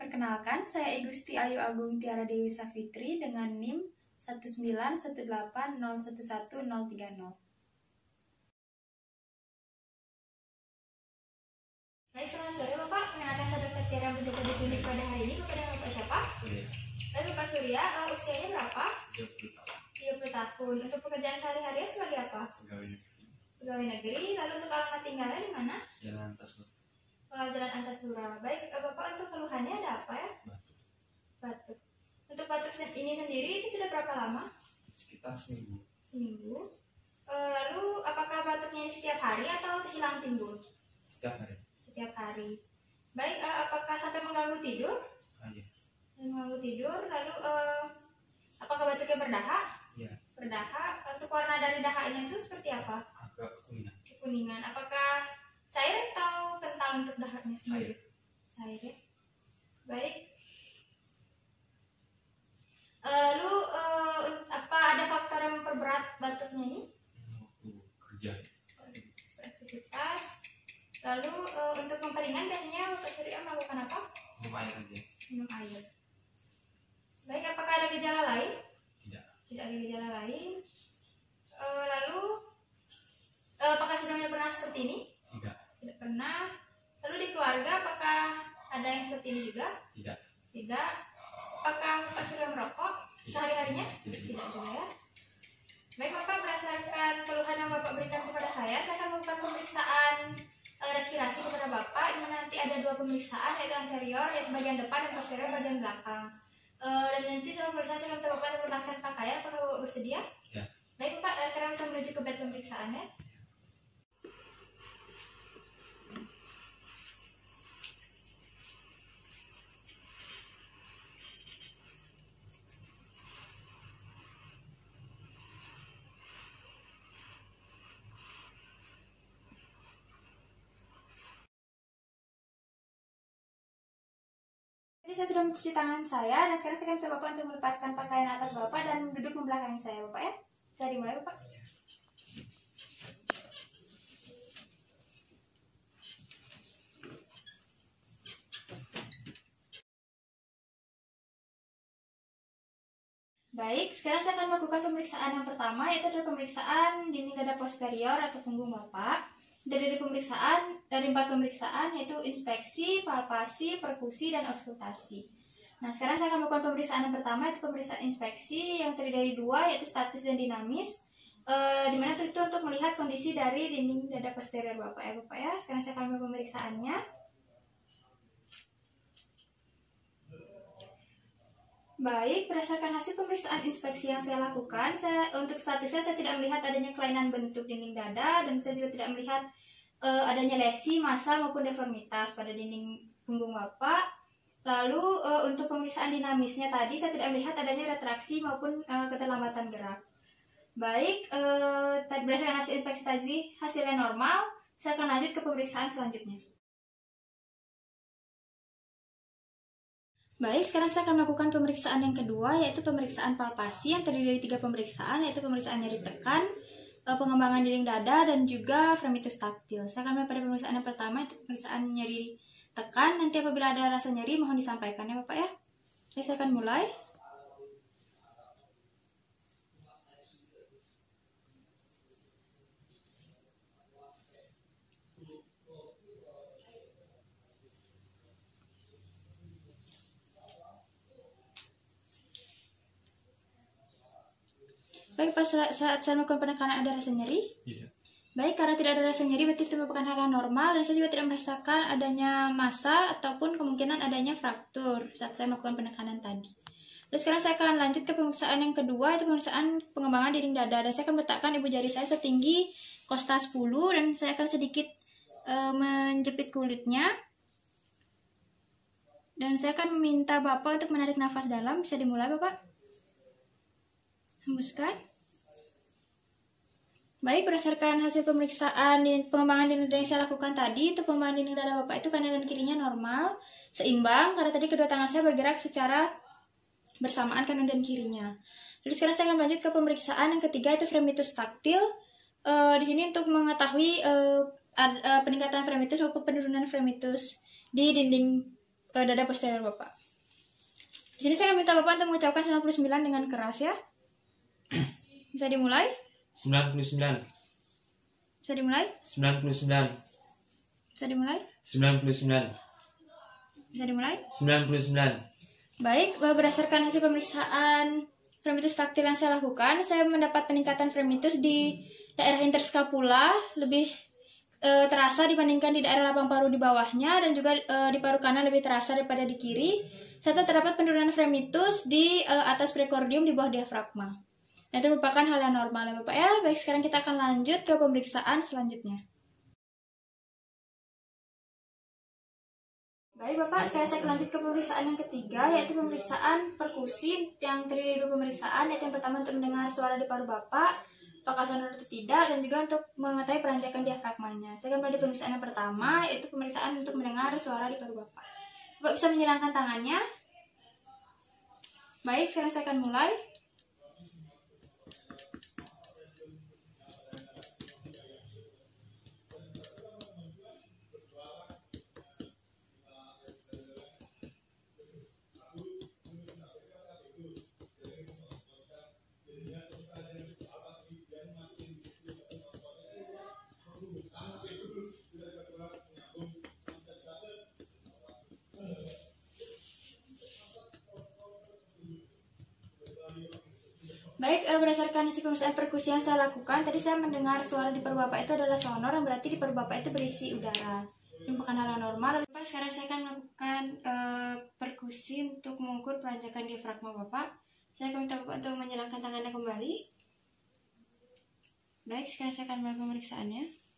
Perkenalkan, saya Igusti Ayu Agung Tiara Dewi Safitri dengan NIM 19180111030. Baik, selamat sore Bapak. Perkenalkan saya Dr. Tiara menjaga di klinik pada hari ini. Bapak dan Bapak siapa? Surya. Baik, Bapak Surya, usianya berapa? 30 tahun. 30 tahun. Untuk pekerjaan sehari-hari sebagai apa? Pegawai negeri. Pegawai negeri. Lalu untuk alamat tinggalnya di mana? Jalan Antasura. Jalan Antasura. Baik, Bapak untuk keluhannya ada apa ya? Batuk. Batuk. Untuk batuk ini sendiri itu sudah berapa lama? Sekitar seminggu. Seminggu. Lalu apakah batuknya ini setiap hari atau hilang timbul? Setiap hari. Setiap hari. Baik, apakah sampai mengganggu tidur? Iya. Mengganggu tidur. Lalu apakah batuknya berdahak? Iya. Berdahak. Untuk warna dari dahaknya itu seperti apa? Agak kekuningan. Kekuningan. Apakah cair atau kental untuk dahaknya sendiri? Cair ya. Baik. Lalu apa ada faktor yang memperberat batuknya ini? Waktu kerja. Aktivitas. Lalu untuk memperingan biasanya Bapak Surya melakukan apa? Minum air aja. Minum air. Baik, apakah ada gejala lain? Tidak. Tidak ada gejala lain. Lalu apakah sebelumnya pernah seperti ini? Tidak. Tidak pernah. Lalu di keluarga apakah ada yang seperti ini juga? Tidak. Tidak. Apakah Bapak sudah merokok sehari-harinya? Tidak. Tidak juga ya. Baik Bapak, berdasarkan keluhan yang Bapak berikan kepada saya akan melakukan pemeriksaan respirasi kepada Bapak. Ini nanti ada 2 pemeriksaan, yaitu anterior, yaitu bagian depan, dan posterior, bagian belakang. Dan nanti setelah pemeriksaan saya akan minta Bapak melepaskan pakaian. Apakah Bapak bersedia? Ya. Baik Bapak, sekarang bisa menuju ke bed pemeriksaannya. Jadi saya sudah mencuci tangan saya dan sekarang saya akan minta Bapak untuk melepaskan pakaian atas Bapak dan duduk membelakangi saya Bapak ya. Bisa dimulai Bapak. Baik, sekarang saya akan melakukan pemeriksaan yang pertama, yaitu adalah pemeriksaan dinding dada posterior atau punggung Bapak. Dari 4 pemeriksaan yaitu inspeksi, palpasi, perkusi, dan auskultasi. Nah, sekarang saya akan melakukan pemeriksaan yang pertama, yaitu pemeriksaan inspeksi yang terdiri dari 2, yaitu statis dan dinamis. Dimana itu untuk melihat kondisi dari dinding dada posterior Bapak ya. Sekarang saya akan melakukan pemeriksaannya. Baik, berdasarkan hasil pemeriksaan inspeksi yang saya lakukan, untuk statisnya saya tidak melihat adanya kelainan bentuk dinding dada dan saya juga tidak melihat adanya lesi, massa maupun deformitas pada dinding punggung Bapak. Lalu untuk pemeriksaan dinamisnya tadi saya tidak melihat adanya retraksi maupun keterlambatan gerak. Baik, berdasarkan hasil inspeksi tadi hasilnya normal, saya akan lanjut ke pemeriksaan selanjutnya. Baik, sekarang saya akan melakukan pemeriksaan yang kedua, yaitu pemeriksaan palpasi yang terdiri dari 3 pemeriksaan, yaitu pemeriksaan nyeri tekan, pengembangan dinding dada, dan juga fremitus taktil. Saya akan mulai pada pemeriksaan yang pertama, yaitu pemeriksaan nyeri tekan. Nanti apabila ada rasa nyeri, mohon disampaikan ya Bapak ya. Oke, saya akan mulai. Baik, pas saat saya melakukan penekanan ada rasa nyeri? Tidak. Baik, karena tidak ada rasa nyeri berarti itu merupakan hal yang normal dan saya juga tidak merasakan adanya massa ataupun kemungkinan adanya fraktur saat saya melakukan penekanan tadi. Lalu sekarang saya akan lanjut ke pemeriksaan yang kedua, yaitu pemeriksaan pengembangan dinding dada. Dan saya akan letakkan ibu jari saya setinggi kosta 10 dan saya akan sedikit menjepit kulitnya. Dan saya akan meminta Bapak untuk menarik nafas dalam. Bisa dimulai Bapak. Hembuskan. Baik, berdasarkan hasil pemeriksaan pengembangan dinding dada yang saya lakukan tadi, itu pengembangan dinding dada Bapak itu kanan dan kirinya normal, seimbang, karena tadi kedua tangan saya bergerak secara bersamaan kanan dan kirinya. Lalu sekarang saya akan lanjut ke pemeriksaan yang ketiga, yaitu fremitus taktil. Di sini untuk mengetahui peningkatan fremitus maupun penurunan fremitus di dinding dada posterior Bapak. Di sini saya minta Bapak untuk mengucapkan 99 dengan keras ya. Bisa dimulai? 99. Bisa dimulai? 99. Bisa dimulai? 99. Bisa dimulai? 99. Baik, berdasarkan hasil pemeriksaan fremitus taktil yang saya lakukan, saya mendapat peningkatan fremitus di daerah interskapula lebih terasa dibandingkan di daerah lapang paru di bawahnya, dan juga di paru kanan lebih terasa daripada di kiri, serta terdapat penurunan fremitus di atas prekordium di bawah diafragma. Nah, itu merupakan hal yang normal ya Bapak ya. Baik, sekarang kita akan lanjut ke pemeriksaan selanjutnya. Baik Bapak, sekarang saya akan lanjut ke pemeriksaan yang ketiga, yaitu pemeriksaan perkusi yang terdiri dari 2 pemeriksaan, yaitu yang pertama untuk mendengar suara di paru Bapak, apakah sonor atau tidak, dan juga untuk mengetahui peranjakan diafragmanya. Saya akan mulai di pemeriksaan yang pertama, yaitu pemeriksaan untuk mendengar suara di paru Bapak. Bapak bisa menyilangkan tangannya. Baik, sekarang saya akan mulai. Baik, berdasarkan hasil pemeriksaan perkusi yang saya lakukan, tadi saya mendengar suara di paru Bapak itu adalah sonor, yang berarti di paru Bapak itu berisi udara. Ini bukan hal yang normal. Bapak, sekarang saya akan melakukan perkusi untuk mengukur peranjakan diafragma Bapak. Saya akan minta Bapak untuk menyilangkan tangannya kembali. Baik, sekarang saya akan mulai pemeriksaannya.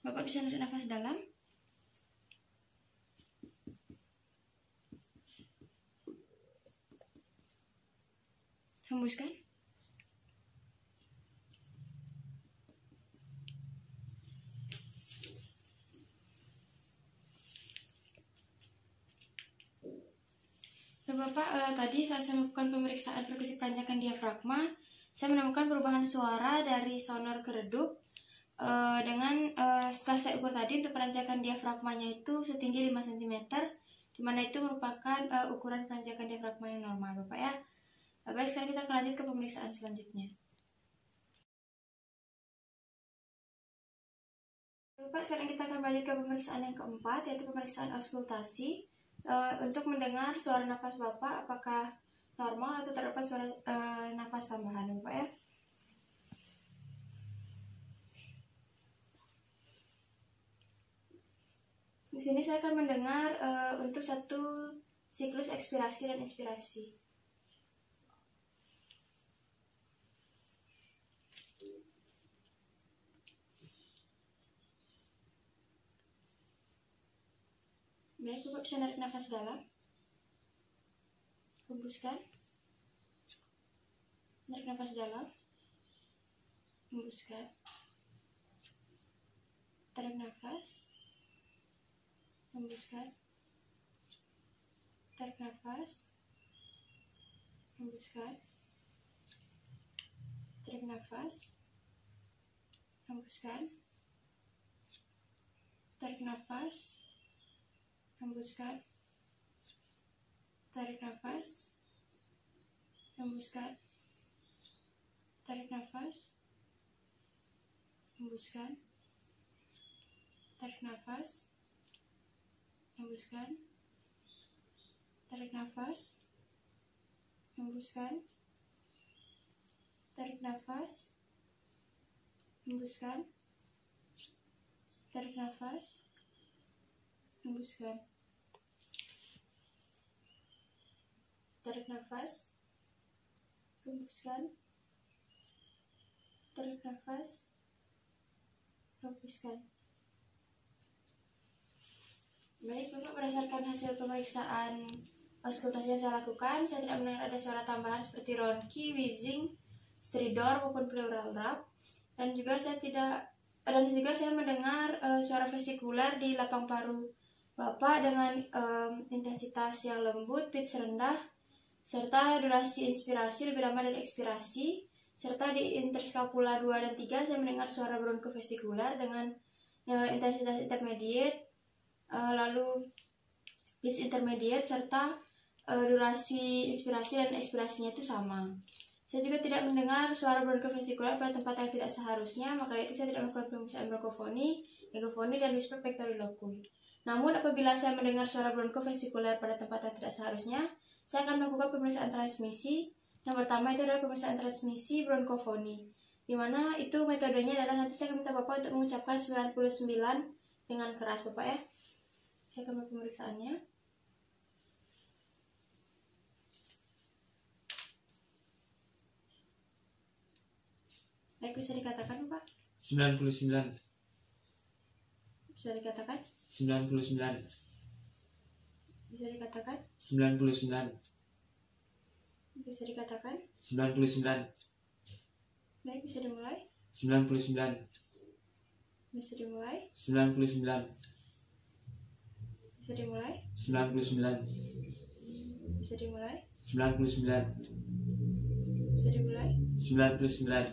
Bapak bisa narik nafas dalam. Hembuskan. Bapak, tadi saat saya melakukan pemeriksaan perkusi peranjakan diafragma, saya menemukan perubahan suara dari sonor ke redup. Setelah saya ukur tadi untuk peranjakan diafragmanya itu setinggi 5 cm, dimana itu merupakan ukuran peranjakan diafragma yang normal Bapak ya. Baik, sekarang kita akan lanjut ke pemeriksaan selanjutnya. Bapak, sekarang kita akan lanjut ke pemeriksaan yang keempat, yaitu pemeriksaan auskultasi untuk mendengar suara nafas Bapak apakah normal atau terdapat suara nafas tambahan Bapak ya. Di sini saya akan mendengar untuk satu siklus ekspirasi dan inspirasi. Baik, Bapak bisa narik nafas dalam. Hembuskan. Narik nafas dalam. Hembuskan. Tarik nafas. Hembuskan. Tarik nafas. Hembuskan. Tarik nafas. Hembuskan. Tarik nafas. Hembuskan. Tarik nafas. Hembuskan. Tarik nafas. Hembuskan. Tarik nafas. Hembuskan. Tarik nafas. Hembuskan. Tarik nafas. Hembuskan. Tarik nafas. Hembuskan. Tarik nafas. Hembuskan. Tarik nafas. Hembuskan. Baik, Bapak, berdasarkan hasil pemeriksaan auskultasi yang saya lakukan, saya tidak mendengar ada suara tambahan seperti ronki, wheezing, stridor maupun pleural rap. dan juga saya mendengar suara vesikuler di lapang paru Bapak dengan intensitas yang lembut, pitch rendah, serta durasi inspirasi lebih lama dari ekspirasi, serta di interskapula 2 dan 3 saya mendengar suara bronkofesikuler dengan intensitas intermediate, lalu pitch intermediate, serta durasi inspirasi dan ekspirasinya itu sama. Saya juga tidak mendengar suara bronkofesikuler pada tempat yang tidak seharusnya, maka itu saya tidak melakukan pemeriksaan bronkofoni, egofoni, dan whisper pectoriloquy. Namun apabila saya mendengar suara bronkofesikuler pada tempat yang tidak seharusnya, saya akan melakukan pemeriksaan transmisi. Yang pertama itu adalah pemeriksaan transmisi bronkofoni, di mana itu metodenya adalah nanti saya akan minta Bapak untuk mengucapkan 99 dengan keras, Bapak ya. Saya akan melakukan pemeriksaannya. Baik, bisa dikatakan Pak? 99. Bisa dikatakan? 99. Bisa dikatakan? 99. Bisa dikatakan? 99. Baik, bisa dimulai? 99. Bisa dimulai? 99. Bisa dimulai? 99. Bisa dimulai? 99. Bisa dimulai? 99.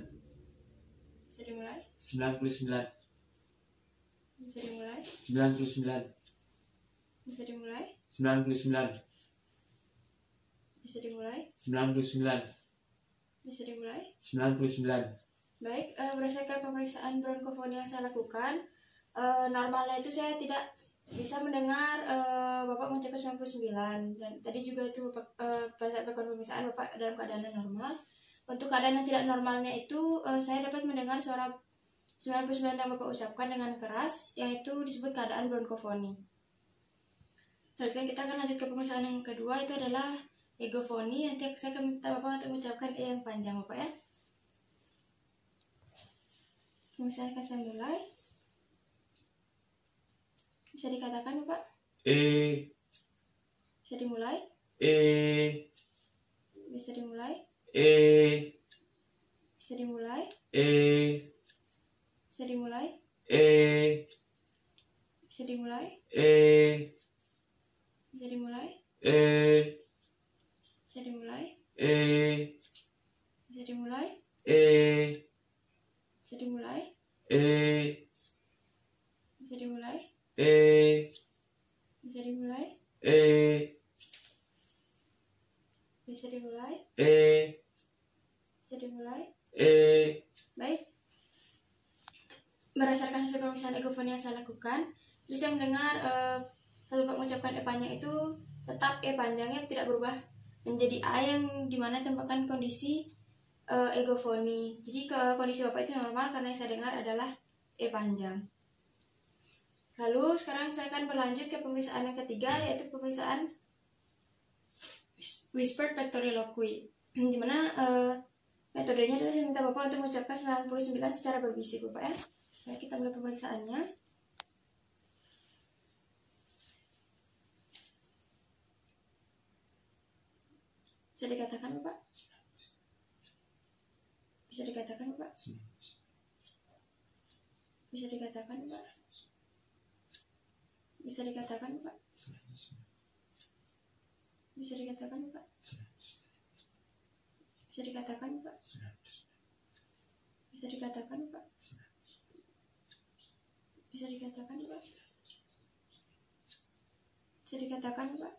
Bisa dimulai? 99. Bisa dimulai? 99. Bisa dimulai? 99. Bisa dimulai? 99. Bisa dimulai? 99. Baik, berdasarkan pemeriksaan bronkofoni yang saya lakukan, normalnya itu saya tidak bisa mendengar Bapak mencapai 99, dan tadi juga itu pada saat melakukan pemeriksaan Bapak dalam keadaan yang normal. Untuk keadaan yang tidak normalnya itu saya dapat mendengar suara 99 yang Bapak ucapkan dengan keras, yang itu disebut keadaan bronkofoni. Terus kan kita akan lanjut ke pemeriksaan yang kedua, itu adalah egofoni. Nanti saya akan minta Bapak untuk mengucapkan E yang panjang, Bapak ya. Pemeriksaan akan saya mulai. Bisa dikatakan Bapak? Bisa dimulai? Bisa dimulai? Bisa dimulai? Bisa dimulai? Bisa dimulai? Bisa dimulai? Bisa dimulai? Bisa dimulai? Bisa dimulai? Bisa dimulai? Bisa dimulai? Bisa dimulai? Bisa dimulai? Baik. Berdasarkan hasil pemeriksaan egofoni yang saya lakukan, jadi saya mendengar kalau Bapak mengucapkan E panjang itu tetap E panjangnya tidak berubah menjadi A, yang dimana tempatkan kondisi egofoni. Jadi kondisi Bapak itu normal karena yang saya dengar adalah E panjang. Lalu sekarang saya akan berlanjut ke pemeriksaan yang ketiga, yaitu pemeriksaan whisper pectoriloquy, dimana metodenya adalah saya minta Bapak untuk mengucapkan 99 secara berbisik, Bapak ya. Baik, kita mulai pemeriksaannya. Bisa dikatakan Bapak? Bisa dikatakan Bapak? Bisa dikatakan Bapak? Bisa dikatakan Bapak? Bisa dikatakan Bapak? Bisa dikatakan Bapak? Bisa dikatakan Bapak? Bisa dikatakan Bapak? Bisa dikatakan Bapak?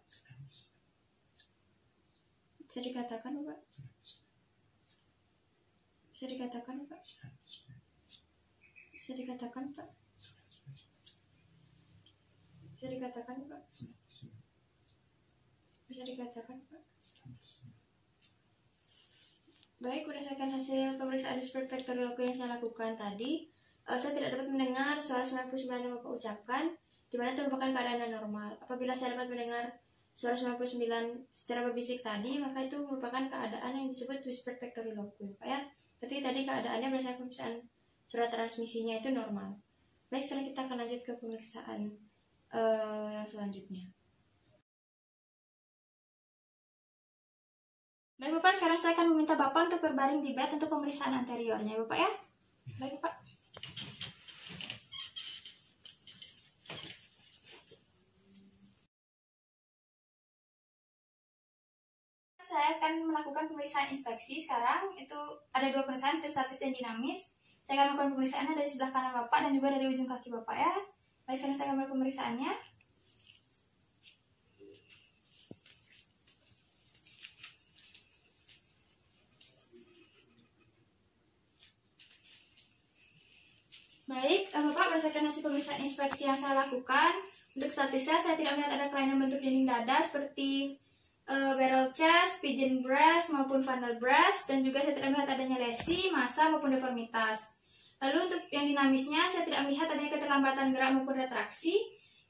Bisa dikatakan Bapak? Bisa dikatakan Bapak? Bisa dikatakan Bapak? Bisa dikatakan Bapak? Bisa dikatakan Pak? Baik, berdasarkan hasil pemeriksaan whisper pectoriloquy yang saya lakukan tadi, saya tidak dapat mendengar suara 99 yang Bapak ucapkan, di mana itu merupakan keadaan yang normal. Apabila saya dapat mendengar suara 99 secara berbisik tadi, maka itu merupakan keadaan yang disebut whisper pectoriloquy, Pak ya. Berarti tadi keadaannya berdasarkan pemeriksaan surat transmisinya itu normal. Baik, sekarang kita akan lanjut ke pemeriksaan yang selanjutnya. Baik Bapak, sekarang saya akan meminta Bapak untuk berbaring di bed untuk pemeriksaan anteriornya Bapak ya. Baik Pak. Saya akan melakukan pemeriksaan inspeksi sekarang. Itu ada 2 pemeriksaan, itu statis dan dinamis. Saya akan melakukan pemeriksaannya dari sebelah kanan Bapak dan juga dari ujung kaki Bapak ya. Baik, sekarang saya akan mulai pemeriksaannya. Baik, Bapak, berdasarkan hasil pemeriksaan inspeksi yang saya lakukan, untuk statisnya saya tidak melihat ada kelainan bentuk dinding dada seperti barrel chest, pigeon breast, maupun funnel breast, dan juga saya tidak melihat adanya lesi, massa, maupun deformitas. Lalu untuk yang dinamisnya, saya tidak melihat adanya keterlambatan gerak maupun retraksi,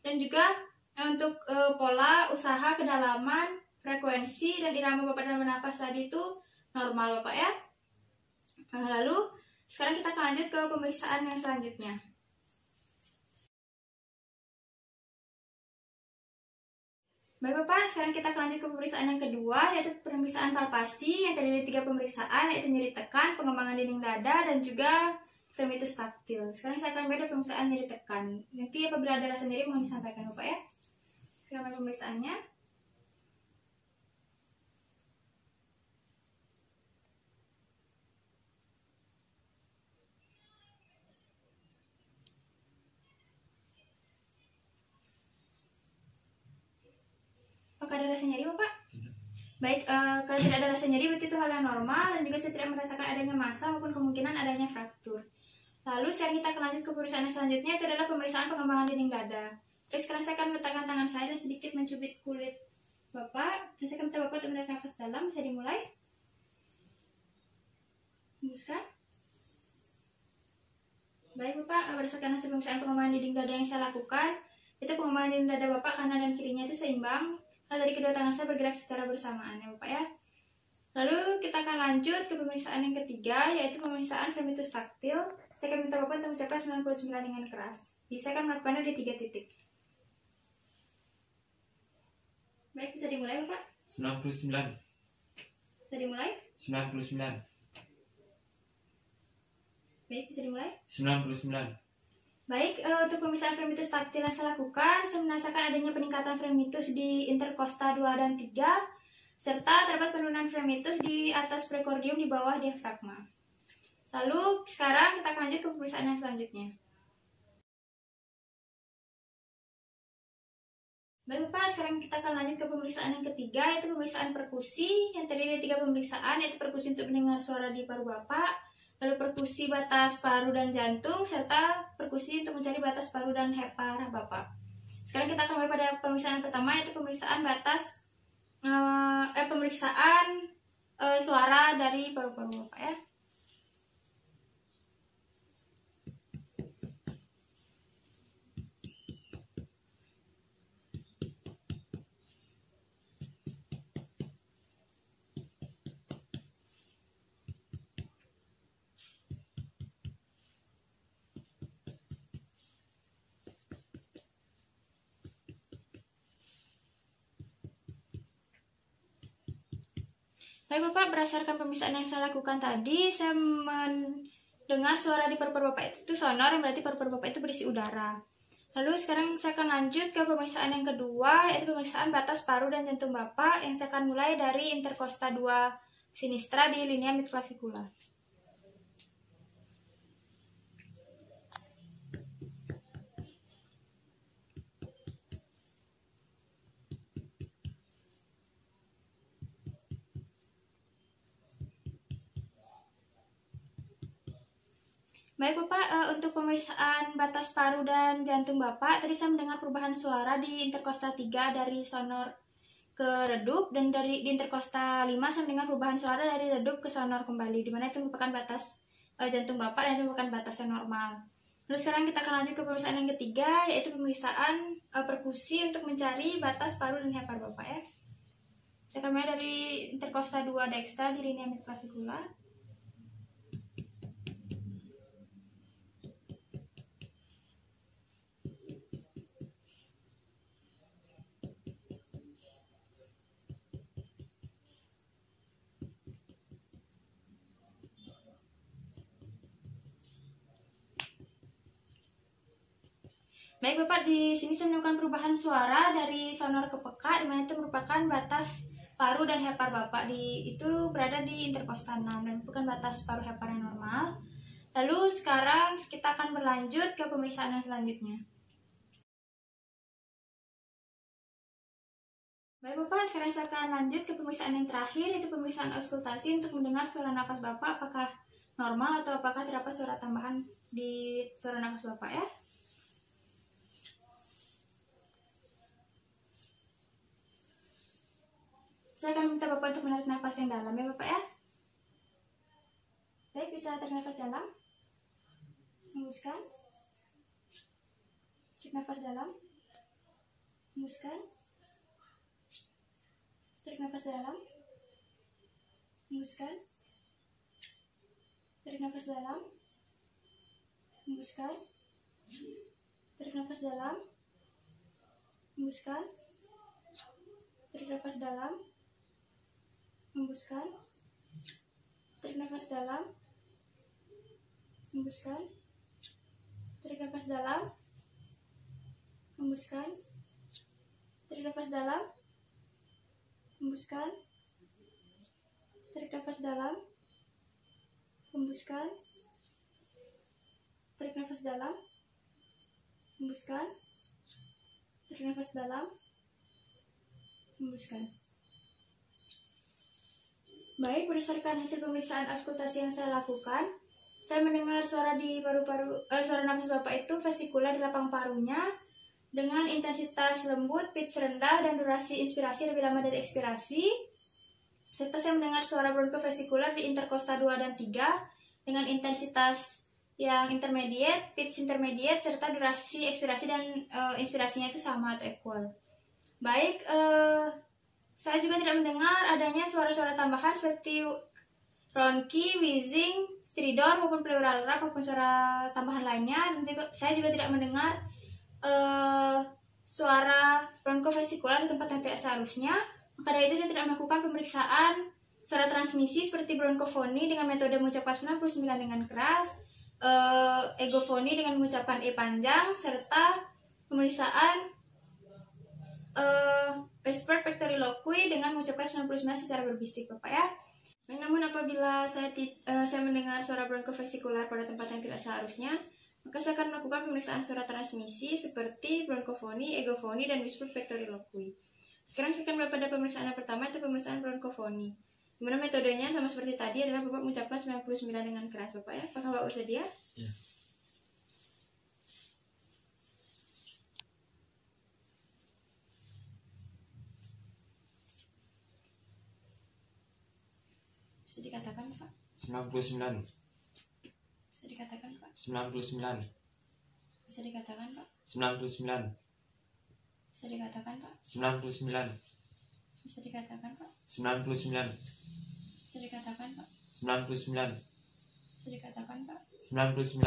dan juga untuk pola, usaha, kedalaman, frekuensi, dan irama Bapak dalam bernafas tadi itu normal Bapak ya. Lalu sekarang kita akan lanjut ke pemeriksaan yang selanjutnya. Baik Bapak, sekarang kita akan lanjut ke pemeriksaan yang kedua, yaitu pemeriksaan palpasi yang terdiri dari 3 pemeriksaan, yaitu nyeri tekan, pengembangan dinding dada, dan juga fremitus taktil. Sekarang saya akan beda pemeriksaan nyeri tekan. Nanti apabila ada rasa nyeri mohon disampaikan Bapak ya. Sekarang pemeriksaannya. Apakah ada rasa nyeri Bapak? Tidak. Baik, kalau tidak ada rasa nyeri berarti itu hal yang normal dan juga saya tidak merasakan adanya massa maupun kemungkinan adanya fraktur. Lalu sekarang kita akan lanjut ke pemeriksaan yang selanjutnya, itu adalah pemeriksaan pengembangan dinding dada. Oke, sekarang saya akan meletakkan tangan saya dan sedikit mencubit kulit Bapak. Dan saya akan minta Bapak untuk menarik nafas dalam. Bisa dimulai. Hembuskan. Baik Bapak, berdasarkan hasil pemeriksaan pengembangan dinding dada yang saya lakukan, itu pengembangan dinding dada Bapak kanan dan kirinya itu seimbang. Lalu dari kedua tangan saya bergerak secara bersamaan ya Bapak ya. Lalu kita akan lanjut ke pemeriksaan yang ketiga, yaitu pemeriksaan fremitus taktil. Saya akan minta Bapak untuk mencapai 99 dengan keras. Jadi saya akan melakukannya di 3 titik. Baik, bisa dimulai Bapak. 99. Bisa dimulai. 99. Baik, bisa dimulai. 99. Baik, untuk pemeriksaan fremitus taktil yang saya lakukan, saya merasakan adanya peningkatan fremitus di interkosta 2 dan 3, serta terdapat penurunan fremitus di atas prekordium di bawah diafragma. Lalu, sekarang kita akan lanjut ke pemeriksaan yang selanjutnya. Baik Bapak, sekarang kita akan lanjut ke pemeriksaan yang ketiga, yaitu pemeriksaan perkusi, yang terdiri dari 3 pemeriksaan, yaitu perkusi untuk mendengar suara di paru Bapak, lalu perkusi batas paru dan jantung, serta perkusi untuk mencari batas paru dan parah Bapak. Sekarang kita akan mulai pada pemeriksaan pertama, yaitu pemeriksaan batas suara dari paru-paru Bapak ya. Baik Bapak, berdasarkan pemeriksaan yang saya lakukan tadi, saya mendengar suara di paru-paru Bapak itu sonor, yang berarti paru-paru Bapak itu berisi udara. Lalu sekarang saya akan lanjut ke pemeriksaan yang kedua, yaitu pemeriksaan batas paru dan jantung Bapak, yang saya akan mulai dari interkosta 2 sinistra di linea midclavicular. Baik Bapak, untuk pemeriksaan batas paru dan jantung Bapak, tadi saya mendengar perubahan suara di interkosta 3 dari sonor ke redup, dan di interkosta 5 saya mendengar perubahan suara dari redup ke sonor kembali, dimana itu merupakan batas jantung Bapak dan itu merupakan batas yang normal. Lalu sekarang kita akan lanjut ke pemeriksaan yang ketiga, yaitu pemeriksaan perkusi untuk mencari batas paru dan hepar Bapak ya. Saya akan mulai dari interkosta 2 dextra di linea midclavicular. Baik Bapak, di sini saya menemukan perubahan suara dari sonor ke peka, di mana itu merupakan batas paru dan hepar Bapak itu berada di interkostal 6 dan bukan batas paru hepar yang normal. Lalu sekarang kita akan berlanjut ke pemeriksaan yang selanjutnya. Baik Bapak, sekarang saya akan lanjut ke pemeriksaan yang terakhir, yaitu pemeriksaan auskultasi untuk mendengar suara nafas Bapak apakah normal atau apakah terdapat suara tambahan di suara nafas Bapak ya. Saya akan minta Bapak untuk menarik nafas yang dalam ya Bapak ya. Baik, bisa tarik nafas dalam. Hembuskan. Tarik nafas dalam. Hembuskan. Tarik nafas dalam. Hembuskan. Tarik nafas dalam. Hembuskan. Tarik nafas dalam. Hembuskan. Tarik nafas dalam. Hembuskan. Tarik nafas dalam. Hembuskan. Tarik nafas dalam. Hembuskan. Tarik nafas dalam. Hembuskan. Tarik nafas dalam. Hembuskan. Tarik nafas dalam. Hembuskan. Tarik nafas dalam. Hembuskan. Baik, berdasarkan hasil pemeriksaan auskultasi yang saya lakukan, saya mendengar suara di suara nafas Bapak itu vesikular di lapang parunya dengan intensitas lembut, pitch rendah, dan durasi inspirasi lebih lama dari ekspirasi. Serta saya mendengar suara bronkofesikular di interkosta 2 dan 3 dengan intensitas yang intermediate, pitch intermediate, serta durasi ekspirasi dan inspirasinya itu sama atau equal. Baik, saya juga tidak mendengar adanya suara-suara tambahan seperti ronki, wheezing, stridor maupun pleural rap maupun suara tambahan lainnya. Dan saya juga tidak mendengar suara bronkofesikular di tempat yang tidak seharusnya. Maka dari itu saya tidak melakukan pemeriksaan suara transmisi seperti bronkofoni dengan metode mengucapkan 99 dengan keras, egofoni dengan mengucapkan E panjang, serta pemeriksaan whisper pectoriloquy dengan mengucapkan 99 secara berbisik Bapak ya. Namun apabila saya mendengar suara bronkofesikular pada tempat yang tidak seharusnya, maka saya akan melakukan pemeriksaan suara transmisi seperti bronkofoni, egofoni, dan whisper pectoriloquy. Sekarang saya akan mulai pada pemeriksaan yang pertama, itu pemeriksaan bronkofoni. Dimana metodenya sama seperti tadi adalah Bapak mengucapkan 99 dengan keras Bapak ya. Apakah Bapak bersedia? Ya. Bisa dikatakan Pak? 99. Bisa dikatakan Pak? 99. Bisa dikatakan Pak? 99. Bisa dikatakan Pak? 99. Bisa dikatakan Pak? 99. Bisa dikatakan Pak? 99. Bisa dikatakan Pak? 99.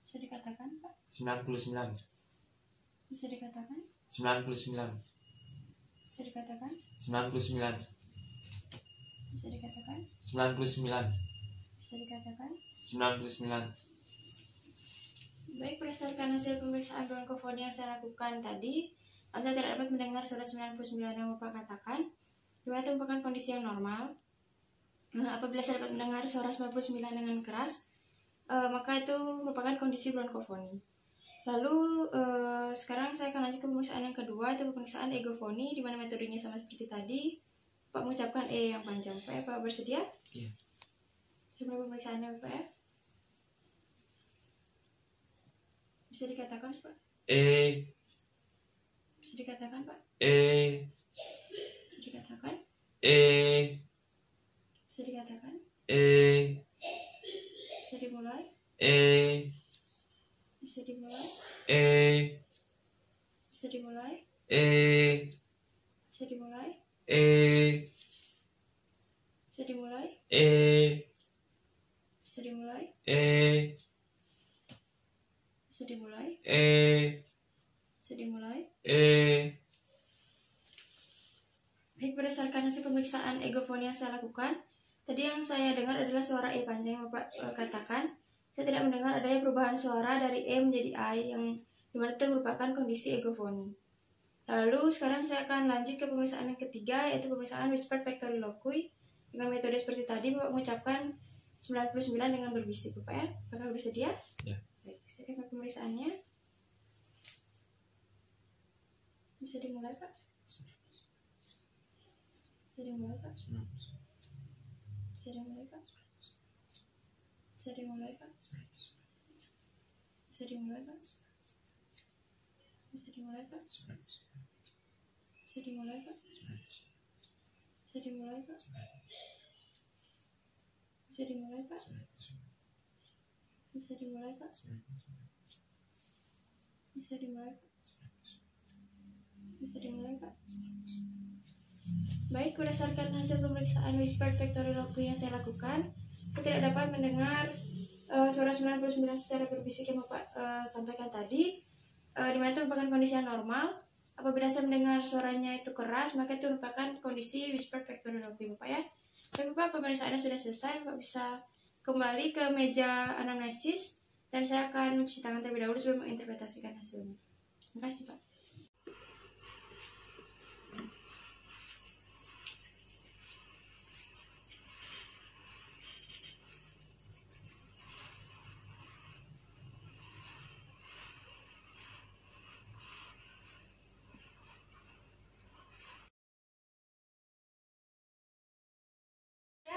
Bisa dikatakan Pak? 99. Bisa dikatakan? 99. Bisa dikatakan? 99. Bisa dikatakan? 99. Bisa dikatakan? 99. Baik, berdasarkan hasil pemeriksaan bronkofoni yang saya lakukan tadi, saya tidak dapat mendengar suara 99 yang Bapak katakan. Dimana itu merupakan kondisi yang normal. Apabila saya dapat mendengar suara 99 dengan keras, maka itu merupakan kondisi bronkofoni. Lalu sekarang saya akan lanjut ke pemeriksaan yang kedua, itu pemeriksaan egofoni, di mana metodenya sama seperti tadi. Pak mengucapkan E yang panjang. Pak bersedia? Iya. Saya mulai pemeriksaannya Bapak ya. Bisa dikatakan Pak? Bisa dikatakan Pak? Bisa dikatakan? Bisa dikatakan? Bisa dimulai? Bisa dimulai? Bisa dimulai? Bisa dimulai? Bisa dimulai? Bisa dimulai? Bisa dimulai? Bisa dimulai? Baik, berdasarkan hasil pemeriksaan egofoni yang saya lakukan, tadi yang saya dengar adalah suara E panjang yang Bapak katakan. Saya tidak mendengar adanya perubahan suara dari E menjadi I, yang dimana itu merupakan kondisi egofoni. Lalu sekarang saya akan lanjut ke pemeriksaan yang ketiga, yaitu pemeriksaan whispered factoriloquy. Dengan metode seperti tadi, Bapak mengucapkan 99 dengan berbisik, Bapak ya. Apakah bersedia? Ya. Baik, saya akan pemeriksaannya. Bisa dimulai, Pak? Bisa dimulai, Pak? Bisa dimulai, Pak? Bisa dimulai, Pak? Bisa dimulai, Pak? Bisa dimulai, Pak? Bisa dimulai, Pak? Bisa dimulai, Pak? Bisa dimulai, Pak? Bisa dimulai, Pak? Bisa dimulai, Pak? Bisa dimulai, Pak? Baik, berdasarkan hasil pemeriksaan whispered factoriloquy yang saya lakukan, saya tidak dapat mendengar suara 99 secara berbisik yang Bapak sampaikan tadi, di mana itu merupakan kondisi yang normal. Apabila saya mendengar suaranya itu keras, maka itu merupakan kondisi whispered factoriloquy, Bapak ya. Baik, Bapak, pemeriksaannya sudah selesai. Bapak bisa kembali ke meja anamnesis, dan saya akan mencuci tangan terlebih dahulu sebelum menginterpretasikan hasilnya. Terima kasih, Pak.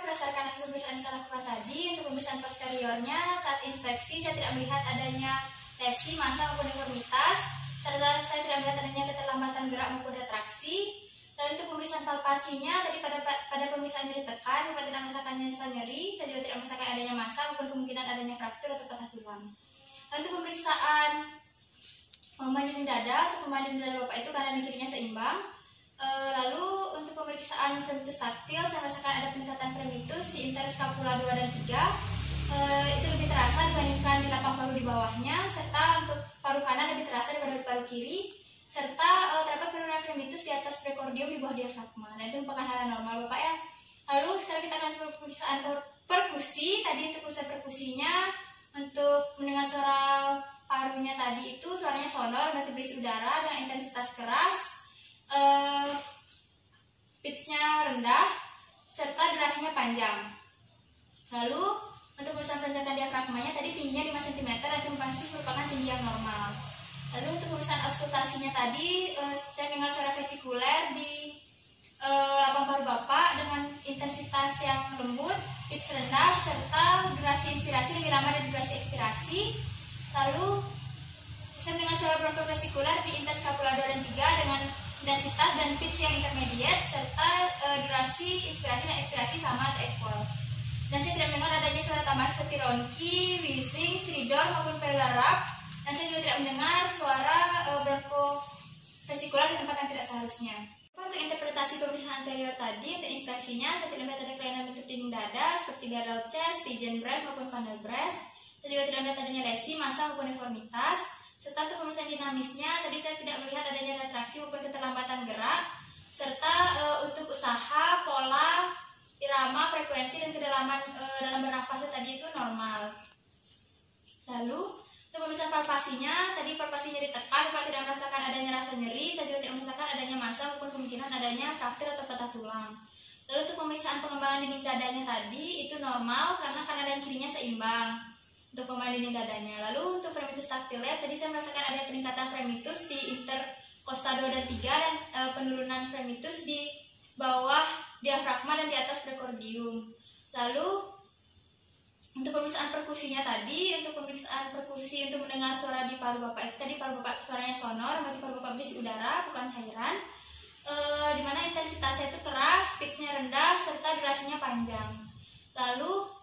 Berdasarkan hasil pemeriksaan yang saya lakukan tadi, untuk pemeriksaan posteriornya saat inspeksi saya tidak melihat adanya lesi, massa maupun deformitas, serta saya tidak melihat adanya keterlambatan gerak maupun retraksi. Dan untuk pemeriksaan palpasinya tadi pada pemeriksaan nyeri tekan, Bapak tidak merasakan nyeri, saya juga tidak merasakan adanya massa maupun kemungkinan adanya fraktur atau patah tulang. Dan untuk pemeriksaan pembanding dada, untuk pembanding dada Bapak itu kanan dan kirinya seimbang. Lalu untuk pemeriksaan fremitus taktil, saya merasakan ada peningkatan fremitus di interskapula 2 dan 3. Itu lebih terasa dibandingkan di lapang paru di bawahnya, serta untuk paru kanan lebih terasa daripada paru kiri, serta terdapat penurunan fremitus di atas prekordium di bawah diafragma. Nah, itu merupakan hal yang normal, Bapak ya. Lalu sekarang kita akan pemeriksaan perkusi. Tadi untuk pemeriksaan perkusinya, untuk mendengar suara parunya tadi itu suaranya sonor, berarti berisi udara dengan intensitas keras. Pitch-nya rendah serta durasinya panjang. Lalu untuk pemeriksaan penjagaan diafragmanya tadi tingginya 5 cm, itu masih merupakan tinggi yang normal. Lalu untuk pemeriksaan auskultasinya tadi saya dengar suara vesikuler di lapang paru Bapak dengan intensitas yang lembut, pitch rendah, serta durasi inspirasi lebih lama dari durasi ekspirasi. Lalu saya mendengar suara bronchovesikuler di interskapula 2 dan 3 dengan intensitas dan pitch yang intermediate, serta durasi inspirasi dan ekspirasi sama atau equal. Dan saya tidak mendengar adanya suara tambahan seperti ronki, wheezing, stridor maupun pleural rap. Dan saya juga tidak mendengar suara bronchovesikuler di tempat yang tidak seharusnya. Untuk interpretasi pemeriksaan anterior tadi, untuk inspeksinya saya tidak melihat ada kelainan bentuk dinding dada seperti Bardal chest, pigeon breast maupun funnel breast. Saya juga tidak melihat adanya lesi, massa maupun deformitas. Serta untuk pemeriksaan dinamisnya, tadi saya tidak melihat adanya retraksi maupun keterlambatan gerak, serta untuk usaha, pola, irama, frekuensi, dan kedalaman dalam bernafasnya tadi itu normal. Lalu untuk pemeriksaan palpasinya, tadi palpasi nyeri tekan, Bapak tidak merasakan adanya rasa nyeri, saya juga tidak merasakan adanya massa maupun kemungkinan adanya fraktur atau patah tulang. Lalu untuk pemeriksaan pengembangan dinding dadanya tadi itu normal karena kanan dan kirinya seimbang untuk pengembangan dinding dadanya. Lalu untuk fremitus taktilnya tadi saya merasakan ada peningkatan fremitus di interkosta 2 dan 3 dan penurunan fremitus di bawah diafragma dan di atas prekordium. Lalu untuk pemeriksaan perkusinya tadi, untuk pemeriksaan perkusi untuk mendengar suara di paru Bapak itu tadi paru Bapak suaranya sonor, berarti paru Bapak berisi udara bukan cairan. Dimana intensitasnya itu keras, pitch-nya rendah, serta durasinya panjang. Lalu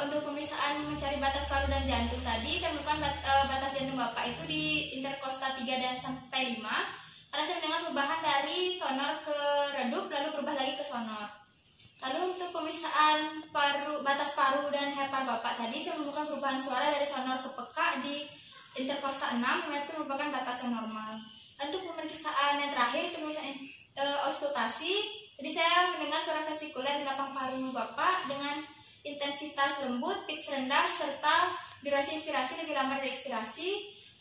untuk pemeriksaan mencari batas paru dan jantung tadi, saya menemukan batas jantung Bapak itu di interkosta 3 dan sampai 5, karena saya mendengar perubahan dari sonor ke redup lalu berubah lagi ke sonor. Lalu untuk pemeriksaan batas paru dan herpar Bapak tadi, saya menemukan perubahan suara dari sonor ke peka di interkosta 6, itu merupakan batas yang normal. Dan untuk pemeriksaan yang terakhir, itu pemeriksaan auskultasi, jadi saya mendengar suara vesikuler di lapang paru Bapak dengan intensitas lembut, pitch rendah, serta durasi inspirasi lebih lama dari ekspirasi.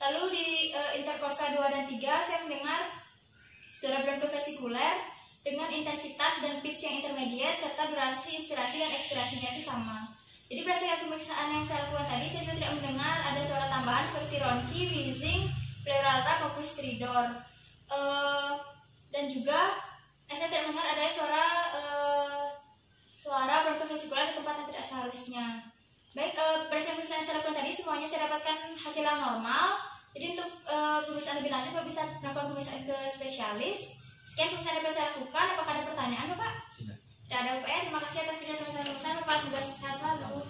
Lalu di interkosa 2 dan 3 saya mendengar suara bronkofesikuler dengan intensitas dan pitch yang intermediate serta durasi inspirasi dan ekspirasinya itu sama. Jadi berdasarkan pemeriksaan yang saya lakukan tadi, saya juga tidak mendengar ada suara tambahan seperti ronki, wheezing, pleural rap maupun stridor. Dan juga saya tidak mendengar ada suara bronkofesikuler di tempat yang tidak seharusnya. Baik, berdasarkan pemeriksaan yang saya lakukan tadi, semuanya saya dapatkan hasil yang normal. Jadi untuk pemeriksaan lebih lanjut, Bapak bisa melakukan pemeriksaan ke spesialis. Sekian pemeriksaan yang dapat saya lakukan. Apakah ada pertanyaan, Bapak? Tidak. Tidak ada, Bapak ya. Terima kasih atas video sama-sama pemeriksaan, Bapak. Tugas sehat selalu.